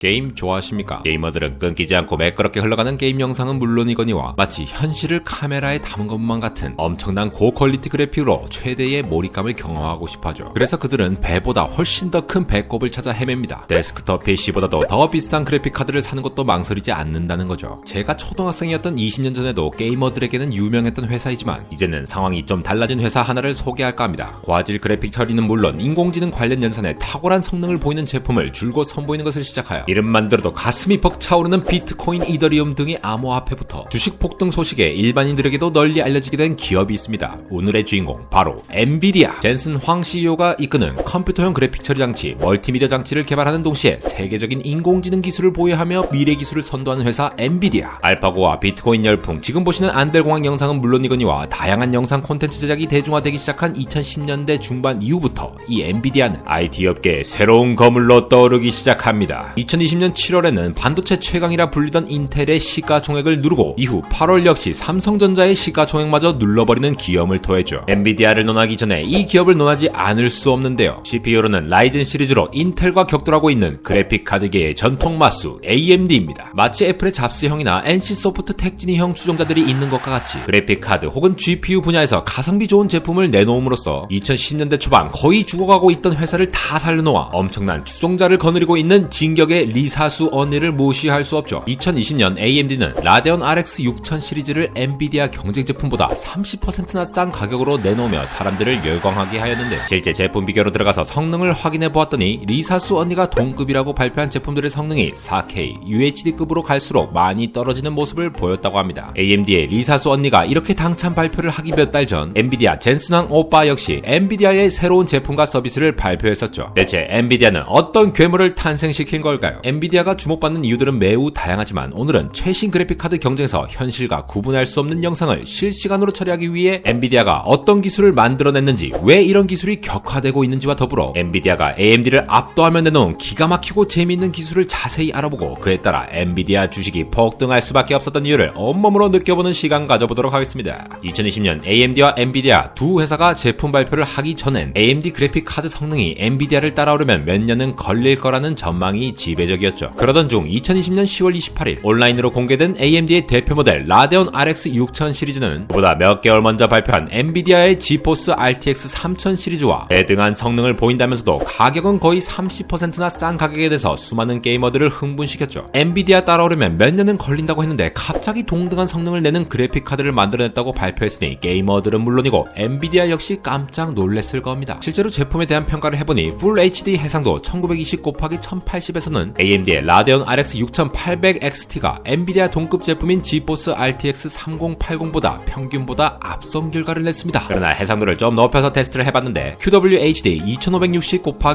게임 좋아하십니까? 게이머들은 끊기지 않고 매끄럽게 흘러가는 게임 영상은 물론이거니와 마치 현실을 카메라에 담은 것만 같은 엄청난 고퀄리티 그래픽으로 최대의 몰입감을 경험하고 싶어하죠. 그래서 그들은 배보다 훨씬 더 큰 배꼽을 찾아 헤맵니다. 데스크톱 PC보다도 더 비싼 그래픽 카드를 사는 것도 망설이지 않는다는 거죠. 제가 초등학생이었던 20년 전에도 게이머들에게는 유명했던 회사이지만 이제는 상황이 좀 달라진 회사 하나를 소개할까 합니다. 고화질 그래픽 처리는 물론 인공지능 관련 연산에 탁월한 성능을 보이는 제품을 줄곧 선보이는 것을 시작하여 이름만 들어도 가슴이 벅차오르는 비트코인, 이더리움 등의 암호화폐부터 주식 폭등 소식에 일반인들에게도 널리 알려지게 된 기업이 있습니다. 오늘의 주인공 바로 엔비디아. 젠슨 황 CEO가 이끄는 컴퓨터형 그래픽 처리 장치, 멀티미디어 장치를 개발하는 동시에 세계적인 인공지능 기술을 보유하며 미래 기술을 선도하는 회사 엔비디아. 알파고와 비트코인 열풍, 지금 보시는 안델공학 영상은 물론이거니와 다양한 영상 콘텐츠 제작이 대중화되기 시작한 2010년대 중반 이후부터 이 엔비디아는 IT 업계의 새로운 거물로 떠오르기 시작합니다. 2020년 7월에는 반도체 최강이라 불리던 인텔의 시가총액을 누르고 이후 8월 역시 삼성전자의 시가총액마저 눌러버리는 기염을 토했죠. 엔비디아를 논하기 전에 이 기업을 논하지 않을 수 없는데요. CPU로는 라이젠 시리즈로 인텔과 격돌하고 있는 그래픽 카드계의 전통 마수 AMD입니다. 마치 애플의 잡스형이나 NC소프트 택진이형 추종자들이 있는 것과 같이 그래픽 카드 혹은 GPU 분야에서 가성비 좋은 제품을 내놓음으로써 2010년대 초반 거의 죽어가고 있던 회사를 다 살려놓아 엄청난 추종자를 거느리고 있는 진격의 리사수 언니를 무시할 수 없죠. 2020년 AMD는 라데온 RX 6000 시리즈를 엔비디아 경쟁 제품보다 30%나 싼 가격으로 내놓으며 사람들을 열광하게 하였는데, 실제 제품 비교로 들어가서 성능을 확인해 보았더니 리사수 언니가 동급이라고 발표한 제품들의 성능이 4K UHD급으로 갈수록 많이 떨어지는 모습을 보였다고 합니다. AMD의 리사수 언니가 이렇게 당찬 발표를 하기 몇 달 전 엔비디아 젠슨 황 오빠 역시 엔비디아의 새로운 제품과 서비스를 발표했었죠. 대체 엔비디아는 어떤 괴물을 탄생시킨 걸까요? 엔비디아가 주목받는 이유들은 매우 다양하지만 오늘은 최신 그래픽카드 경쟁에서 현실과 구분할 수 없는 영상을 실시간으로 처리하기 위해 엔비디아가 어떤 기술을 만들어냈는지, 왜 이런 기술이 격화되고 있는지와 더불어 엔비디아가 AMD를 압도하며 내놓은 기가 막히고 재미있는 기술을 자세히 알아보고 그에 따라 엔비디아 주식이 폭등할 수밖에 없었던 이유를 온몸으로 느껴보는 시간 가져보도록 하겠습니다. 2020년 AMD와 엔비디아 두 회사가 제품 발표를 하기 전엔 AMD 그래픽 카드 성능이 엔비디아를 따라오려면 몇 년은 걸릴 거라는 전망이 지배적이었죠. 그러던 중 2020년 10월 28일 온라인으로 공개된 AMD의 대표 모델 라데온 RX 6000 시리즈는 그보다 몇 개월 먼저 발표한 엔비디아의 지포스 RTX 3000 시리즈와 대등한 성능을 보인다면서도 가격은 거의 30%나 싼 가격에 대해서 수많은 게이머들을 흥분시켰죠. 엔비디아 따라오려면 몇 년은 걸린다고 했는데 갑자기 동등한 성능을 내는 그래픽 카드를 만들어냈다고 발표했으니 게이머들은 물론이고 엔비디아 역시 깜짝 놀랐을 겁니다. 실제로 제품에 대한 평가를 해보니 Full HD 해상도 1920x1080에서는 AMD의 라데온 RX 6800XT가 엔비디아 동급 제품인 지포스 RTX 3080보다 평균보다 앞선 결과를 냈습니다. 그러나 해상도를 좀 높여서 테스트를 해봤는데 QWHD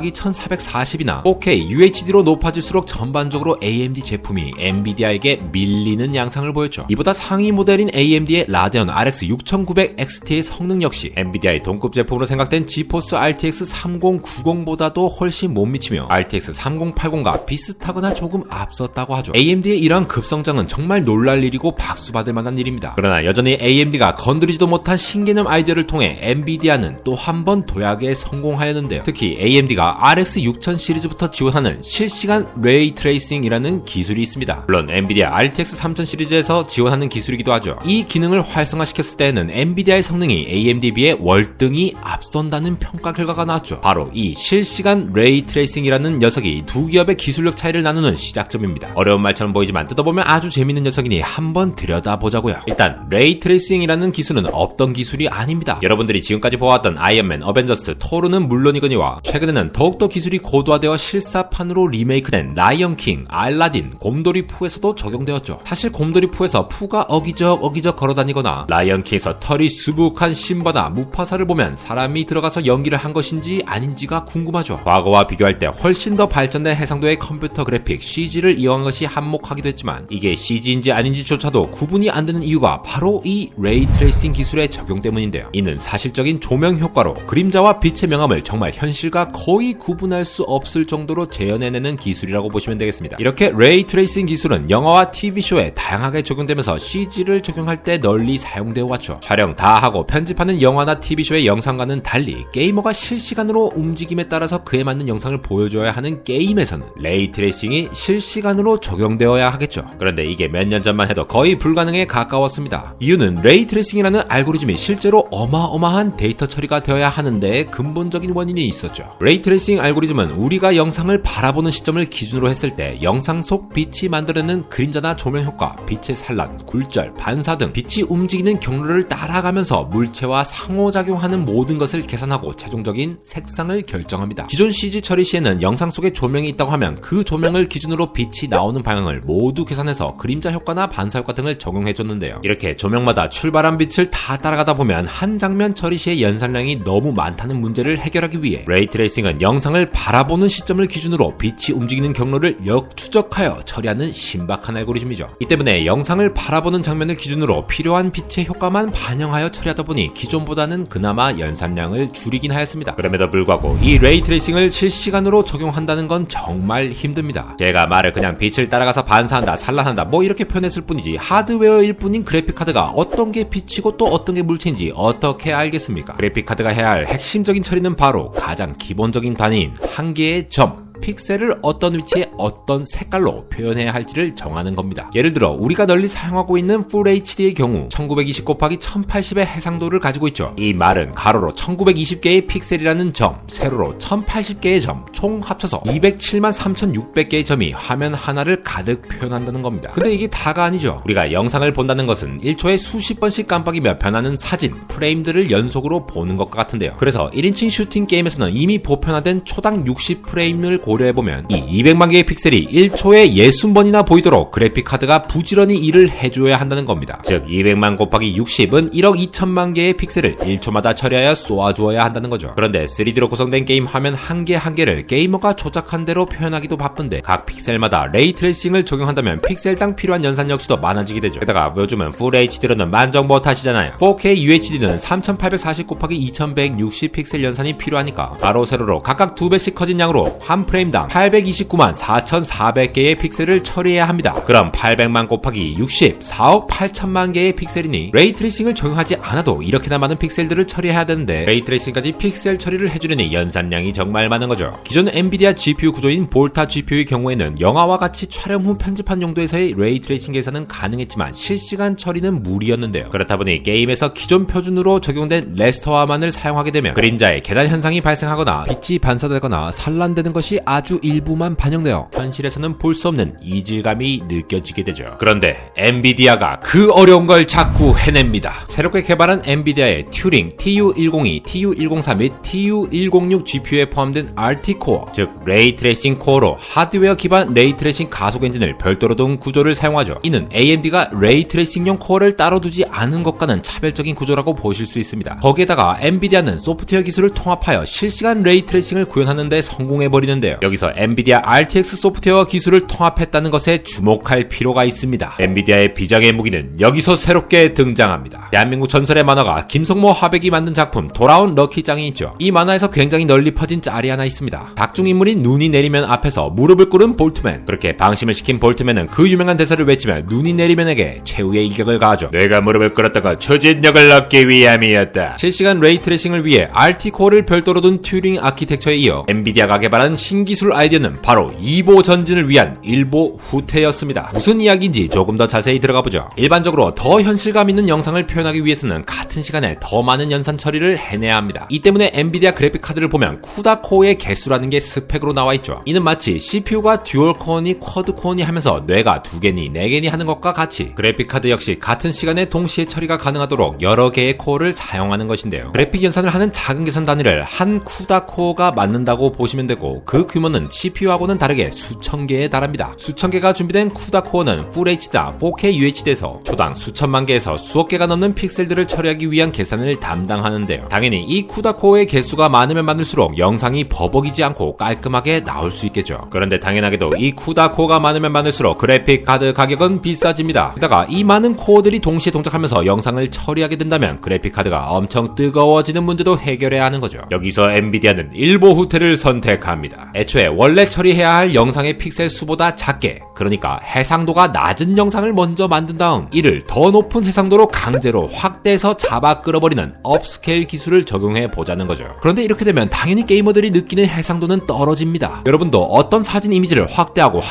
2560x1440이나 4K UHD로 높아질수록 전반적으로 AMD 제품이 엔비디아에게 밀리는 양상을 보였죠. 이보다 상위 모델인 AMD의 라데온 RX 6900XT의 성능 역시 엔비디아의 동급 제품으로 생각된 지포스 RTX 3090보다도 훨씬 못 미치며 RTX 3080과 비슷하거나 조금 앞섰다고 하죠. AMD의 이러한 급성장은 정말 놀랄 일이고 박수받을 만한 일입니다. 그러나 여전히 AMD가 건드리지도 못한 신개념 아이디어를 통해 엔비디아는 또 한 번 도약에 성공하였는데요. 특히 AMD가 RX 6000 시리즈부터 지원하는 실시간 레이 트레이싱이라는 기술이 있습니다. 물론 엔비디아 RTX 3000 시리즈에서 지원하는 기술이기도 하죠. 이 기능을 활성화시켰을 때에는 엔비디아의 성능이 AMD에 비해 월등히 앞선다는 평가 결과가 나왔죠. 바로 이 실시간 레이 트레이싱이라는 녀석이 두 기업의 기술력 차이를 나누는 시작점입니다. 어려운 말처럼 보이지만 뜯어보면 아주 재밌는 녀석이니 한번 들여다보자고요. 일단 레이 트레이싱이라는 기술은 없던 기술이 아닙니다. 여러분들이 지금까지 보아왔던 아이언맨, 어벤져스, 토르는 물론이거니와 최근에는 더욱더 기술이 고도화되어 실사판으로 리메이크된 라이언킹, 알라딘, 곰돌이 푸에서도 적용되었죠. 사실 곰돌이 푸에서 푸가 어기적 걸어다니거나 라이언킹에서 털이 수북한 심바나 무파사를 보면 사람이 들어가서 연기를 한 것인지 아닌지가 궁금하죠. 과거와 비교할 때 훨씬 더 발전된 해상도의 컴퓨터 그래픽 CG를 이용한 것이 한몫하기도 했지만 이게 CG인지 아닌지조차도 구분이 안 되는 이유가 바로 이 레이 트레이싱 기술의 적용 때문인데요. 이는 사실적인 조명 효과로 그림자와 빛의 명암을 정말 현실과 거의 구분할 수 없을 정도로 재현해내는 기술이라고 보시면 되겠습니다. 이렇게 레이 트레이싱 기술은 영화와 TV쇼에 다양하게 적용되면서 CG를 적용할 때 널리 사용되어 왔죠. 촬영 다 하고 편집하는 영화나 TV쇼의 영상과는 달리 게이머가 실시간으로 움직임에 따라서 그에 맞는 영상을 보여줘야 하는 게임에서는 레이 레이트레이싱이 실시간으로 적용되어야 하겠죠. 그런데 이게 몇 년 전만 해도 거의 불가능에 가까웠습니다. 이유는 레이트레이싱이라는 알고리즘이 실제로 어마어마한 데이터 처리가 되어야 하는데 근본적인 원인이 있었죠. 레이트레이싱 알고리즘은 우리가 영상을 바라보는 시점을 기준으로 했을 때 영상 속 빛이 만들어내는 그림자나 조명 효과, 빛의 산란, 굴절, 반사 등 빛이 움직이는 경로를 따라가면서 물체와 상호작용하는 모든 것을 계산하고 최종적인 색상을 결정합니다. 기존 CG 처리 시에는 영상 속에 조명이 있다고 하면 그 조명을 기준으로 빛이 나오는 방향을 모두 계산해서 그림자 효과나 반사 효과 등을 적용해줬는데요. 이렇게 조명마다 출발한 빛을 다 따라가다 보면 한 장면 처리 시의 연산량이 너무 많다는 문제를 해결하기 위해 레이트레이싱은 영상을 바라보는 시점을 기준으로 빛이 움직이는 경로를 역추적하여 처리하는 신박한 알고리즘이죠. 이 때문에 영상을 바라보는 장면을 기준으로 필요한 빛의 효과만 반영하여 처리하다 보니 기존보다는 그나마 연산량을 줄이긴 하였습니다. 그럼에도 불구하고 이 레이트레이싱을 실시간으로 적용한다는 건 정말 힘듭니다. 제가 말을 그냥 빛을 따라가서 반사한다, 산란한다 뭐 이렇게 표현했을 뿐이지 하드웨어일 뿐인 그래픽카드가 어떤 게 빛이고 또 어떤 게 물체인지 어떻게 알겠습니까? 그래픽카드가 해야 할 핵심적인 처리는 바로 가장 기본적인 단위인 한 개의 점, 픽셀을 어떤 위치에 어떤 색깔로 표현해야 할지를 정하는 겁니다. 예를 들어 우리가 널리 사용하고 있는 Full HD의 경우 1920x1080의 해상도를 가지고 있죠. 이 말은 가로로 1920개의 픽셀이라는 점, 세로로 1080개의 점, 총 합쳐서 207만 3600개의 점이 화면 하나를 가득 표현한다는 겁니다. 근데 이게 다가 아니죠. 우리가 영상을 본다는 것은 1초에 수십 번씩 깜빡이며 변하는 사진, 프레임들을 연속으로 보는 것과 같은데요. 그래서 1인칭 슈팅 게임에서는 이미 보편화된 초당 60프레임을 고려해보면 이 200만 개의 픽셀이 1초에 60번이나 보이도록 그래픽카드가 부지런히 일을 해줘야 한다는 겁니다. 즉 200만 곱하기 60은 1억 2천만 개의 픽셀을 1초마다 처리하여 쏘아주어야 한다는 거죠. 그런데 3D로 구성된 게임 화면 한 개 한 개를 게이머가 조작한 대로 표현하기도 바쁜데 각 픽셀마다 레이트레이싱을 적용한다면 픽셀당 필요한 연산 역시도 많아지게 되죠. 게다가 요즘은 Full HD로는 만족 못하시잖아요. 4K UHD는 3840 곱하기 2160 픽셀 연산이 필요하니까 가로 세로로 각각 2배씩 커진 양으로 한 프레임당 829만 4400개의 픽셀을 처리해야 합니다. 그럼 800만 곱하기 60, 4억 8천만 개의 픽셀이니 레이트레이싱을 적용하지 않아도 이렇게나 많은 픽셀들을 처리해야 되는데 레이트레이싱까지 픽셀 처리를 해주려니 연산량이 정말 많은 거죠. 기존 엔비디아 GPU 구조인 볼타 GPU의 경우에는 영화와 같이 촬영 후 편집한 용도에서의 레이트레이싱 계산은 가능했지만 실시간 처리는 무리였는데요. 그렇다 보니 게임에서 기존 표준으로 적용된 레스터화만을 사용하게 되면 그림자의 계단 현상이 발생하거나 빛이 반사되거나 산란되는 것이 아주 일부만 반영되어 현실에서는 볼 수 없는 이질감이 느껴지게 되죠. 그런데 엔비디아가 그 어려운 걸 자꾸 해냅니다. 새롭게 개발한 엔비디아의 튜링 TU102, TU104 및 TU106 GPU에 포함된 RT-코어, 즉 레이트레이싱 코어로 하드웨어 기반 레이트레이싱 가속 엔진을 별도로 둔 구조를 사용하죠. 이는 AMD가 레이트레이싱용 코어를 따로 두지 않은 것과는 차별적인 구조라고 보실 수 있습니다. 거기에다가 엔비디아는 소프트웨어 기술을 통합하여 실시간 레이트레이싱을 구현하는 데 성공해버리는데요. 여기서 엔비디아 RTX 소프트웨어 기술을 통합했다는 것에 주목할 필요가 있습니다. 엔비디아의 비장의 무기는 여기서 새롭게 등장합니다. 대한민국 전설의 만화가 김성모 화백이 만든 작품 돌아온 럭키짱이 있죠. 이 만화에서 굉장히 널리 퍼진 짤이 하나 있습니다. 각중 인물인 눈이 내리면 앞에서 무릎을 꿇은 볼트맨. 그렇게 방심을 시킨 볼트맨은 그 유명한 대사를 외치며 눈이 내리면에게 최후의 일격을 가하죠. 내가 무릎을 꿇었다가 추진력을 얻기 위함이었다. 실시간 레이트레이싱을 위해 RT-코어를 별도로 둔 튜링 아키텍처에 이어 엔비디아가 개발한 신기술 아이디어는 바로 이보 전진을 위한 일보 후퇴였습니다. 무슨 이야기인지 조금 더 자세히 들어가보죠. 일반적으로 더 현실감 있는 영상을 표현하기 위해서는 같은 시간에 더 많은 연산 처리를 해내야 합니다. 이 때문에 엔비디아 그래픽카드를 보면 쿠다코어의 개수라는 게 스펙으로 나와있죠. 이는 마치 CPU가 듀얼코어니 쿼드코어니 하면서 뇌가 2개니 4개니 하는 것과 같이 그래픽카드 역시 같은 시간에 동시에 처리가 가능하도록 여러 개의 코어를 사용하는 것인데요. 그래픽 연산을 하는 작은 계산 단위를 한 쿠다코어가 맞는다고 보시면 되고 그 규모는 CPU하고는 다르게 수천 개에 달합니다. 수천 개가 준비된 쿠다코어는 Full HD나 4K UHD에서 초당 수천만 개에서 수억 개가 넘는 픽셀들을 처리하기 위한 계산을 담당하는데요. 당연히 이 쿠다코어의 개수가 많으면 많을수록 영상이 버벅이지 않고 깔끔하게 나올 수 있겠죠. 그런데 당연하게도 이 쿠다코어가 많으면 많을수록 그래픽 카드 가격은 비싸집니다. 게다가 이 많은 코어들이 동시에 동작하면서 영상을 처리하게 된다면 그래픽 카드가 엄청 뜨거워지는 문제도 해결해야 하는 거죠. 여기서 엔비디아는 일보 후퇴를 선택합니다. 애초에 원래 처리해야 할 영상의 픽셀 수보다 작게, 그러니까 해상도가 낮은 영상을 먼저 만든 다음 이를 더 높은 해상도로 강제로 확대해서 잡아 끌어버리는 업스케일 기술을 적용해 보자는 거죠. 그런데 이렇게 되면 당연히 게이머들이 느끼는 해상도는 떨어집니다. 여러분도 어떤 사진 이미지를 확대하고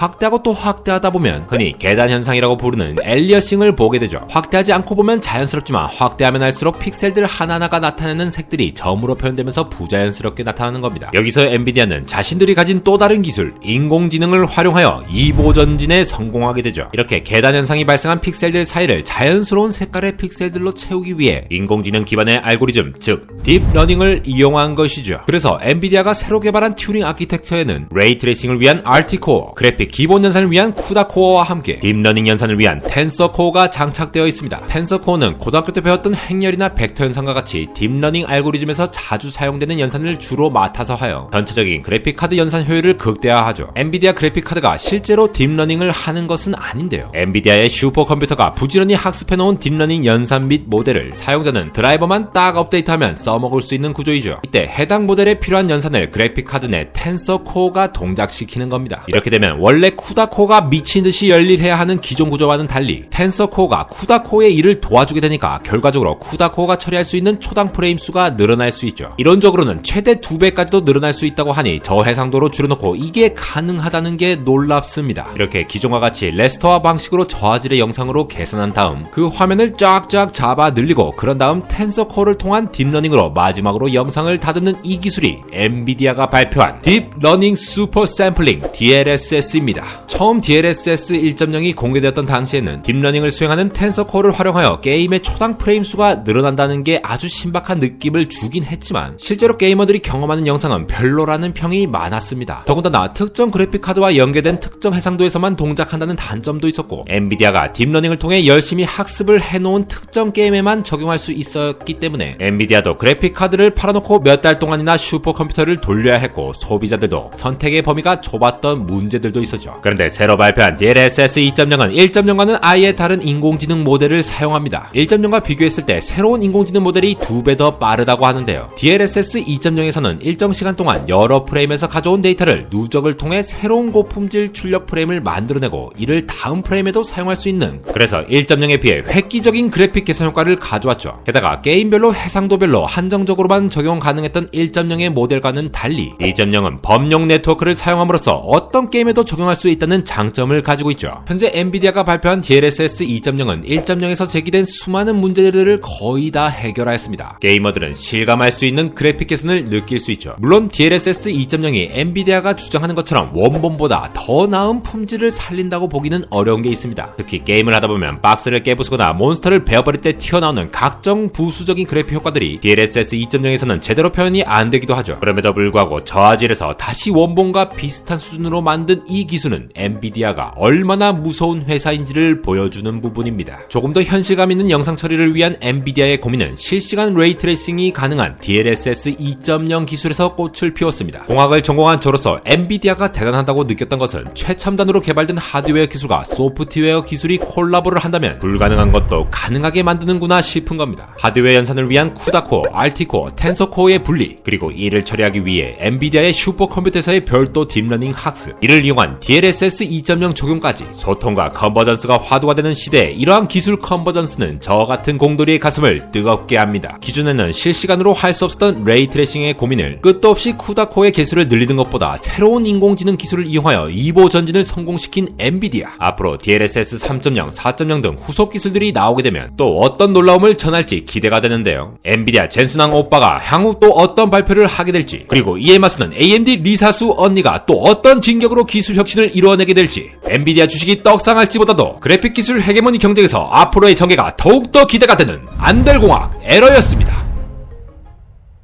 또 확대하다 보면 흔히 계단 현상이라고 부르는 엘리어싱을 보게 되죠. 확대하지 않고 보면 자연스럽지만 확대하면 할수록 픽셀들 하나하나가 나타내는 색들이 점으로 표현되면서 부자연스럽게 나타나는 겁니다. 여기서 엔비디아는 자신들이 가진 또 다른 기술, 인공지능을 활용하여 이보전진에 성공하게 되죠. 이렇게 계단 현상이 발생한 픽셀들 사이를 자연스러운 색깔의 픽셀들로 채우기 위해 인공지능 기반의 알고리즘, 즉 딥러닝을 이용한 것이죠. 그래서 엔비디아가 새로 개발한 튜링 아키텍처에는 레이 트레이싱을 위한 RT코어, 그래픽 기본 연산을 위한 쿠다코어와 함께 딥러닝 연산을 위한 텐서코어가 장착되어 있습니다. 텐서코어는 고등학교 때 배웠던 행렬이나 벡터 현상과 같이 딥러닝 알고리즘에서 자주 사용되는 연산을 주로 맡아서 하여 전체적인 그래픽카드 연산 효율을 극대화하죠. 엔비디아 그래픽카드가 실제로 딥러닝을 하는 것은 아닌데요. 엔비디아의 슈퍼컴퓨터가 부지런히 학습해놓은 딥러닝 연산 및 모델을 사용자는 드라이버만 딱 업데이트하면 써먹을 수 있는 구조이죠. 이때 해당 모델에 필요한 연산을 그래픽카드 내 텐서코어가 동작시키는 겁니다. 이렇게 되면 원래 쿠다코어가 미친듯이 열일해야 하는 기존 구조와는 달리 텐서코어가 쿠다코어의 일을 도와주게 되니까 결과적으로 쿠다코어가 처리할 수 있는 초당 프레임 수가 늘어날 수 있죠. 이론적으로는 최대 2배까지도 늘어날 수 있다고 하니 저해상도로 줄여놓고 이게 가능하다는 게 놀랍습니다. 이렇게 기존과 같이 레스터화 방식으로 저화질의 영상으로 개선한 다음 그 화면을 쫙쫙 잡아 늘리고 그런 다음 텐서코어를 통한 딥러닝으로 마지막으로 영상을 다듬는 이 기술이 엔비디아가 발표한 딥러닝 슈퍼 샘플링 DLSS입니다. 처음 DLSS 1.0이 공개되었던 당시에는 딥러닝을 수행하는 텐서코어를 활용하여 게임의 초당 프레임 수가 늘어난다는 게 아주 신박한 느낌을 주긴 했지만 실제로 게이머들이 경험하는 영상은 별로라는 평이 많았습니다. 더군다나 특정 그래픽카드와 연계된 특정 해상도에서만 동작한다는 단점도 있었고 엔비디아가 딥러닝을 통해 열심히 학습을 해놓은 특정 게임에만 적용할 수 있었기 때문에 엔비디아도 그래픽카드를 팔아놓고 몇 달 동안이나 슈퍼컴퓨터를 돌려야 했고 소비자들도 선택의 범위가 좁았던 문제들도 있었죠. 그런데 새로 발표한 DLSS 2.0은 1.0과는 아예 다른 인공지능 모델을 사용합니다. 1.0과 비교했을 때 새로운 인공지능 모델이 2배 더 빠르다고 하는데요. DLSS 2.0에서는 일정 시간 동안 여러 프레임에서 가져온 데이터를 누적을 통해 새로운 고품질 출력 프레임을 만들어내고 이를 다음 프레임에도 사용할 수 있는, 그래서 1.0에 비해 획기적인 그래픽 개선 효과를 가져왔죠. 게다가 게임별로 해상도별로 한정적으로만 적용 가능했던 1.0의 모델과는 달리 2.0은 범용 네트워크를 사용함으로써 어떤 게임에도 적용할 수 있다는 장점을 가지고 있죠. 현재 엔비디아가 발표한 DLSS 2.0은 1.0에서 제기된 수많은 문제들을 거의 다 해결하였습니다. 게이머들은 실감할 수 있는 그래픽 개선을 느낄 수 있죠. 물론 DLSS 2.0이 엔비디아가 주장하는 것처럼 원본보다 더 나은 품질을 살린다고 보기는 어려운 게 있습니다. 특히 게임을 하다보면 박스를 깨부수거나 몬스터를 베어버릴 때 튀어나오는 각종 부수적인 그래픽 효과들이 DLSS 2.0에서는 제대로 표현이 안 되기도 하죠. 그럼에도 불구하고 저화질에서 다시 원본과 비슷한 수준으로 만든 이 기술은 엔비디아가 얼마나 무서운 회사인지를 보여주는 부분입니다. 조금 더 현실감 있는 영상 처리를 위한 엔비디아의 고민은 실시간 레이 트레이싱이 가능한 DLSS 2.0 기술에서 꽃을 피웠습니다. 공학을 전공한 저로서 엔비디아가 대단하다고 느꼈던 것은 최첨단으로 개발된 하드웨어 기술과 소프트웨어 기술이 콜라보를 한다면 불가능한 것도 가능하게 만드는구나 싶은 겁니다. 하드웨어 연산을 위한 쿠다코어, RT코어, 텐서코어의 분리, 그리고 이를 처리하기 위해 엔비디아의 슈퍼컴퓨터에서의 별도 딥러닝 학습, 이를 이용한 DLSS 2.0 적용까지 소통과 컨버전스가 화두가 되는 시대에 이러한 기술 컨버전스는 저 같은 공돌이의 가슴을 뜨겁게 합니다. 기존에는 실시간으로 할 수 없었던 레이 트레이싱의 고민을 끝도 없이 쿠다코어의 개수를 늘리는 것보다 새로운 인공지능 기술을 이용하여 이보 전진을 성공시킨 엔비디아. 앞으로 DLSS 3.0, 4.0 등 후속 기술들이 나오게 되면 또 어떤 놀라움을 전할지 기대가 되는데요. 엔비디아 젠슨왕 오빠가 향후 또 어떤 발표를 하게 될지, 그리고 이에 맞서는 AMD 리사수 언니가 또 어떤 진격으로 기술 혁신을 이루어내게 될지, 엔비디아 주식이 떡상할지보다도 그래픽 기술 헤게모니 경쟁에서 앞으로의 전개가 더욱더 기대가 되는 안될공학 에러였습니다.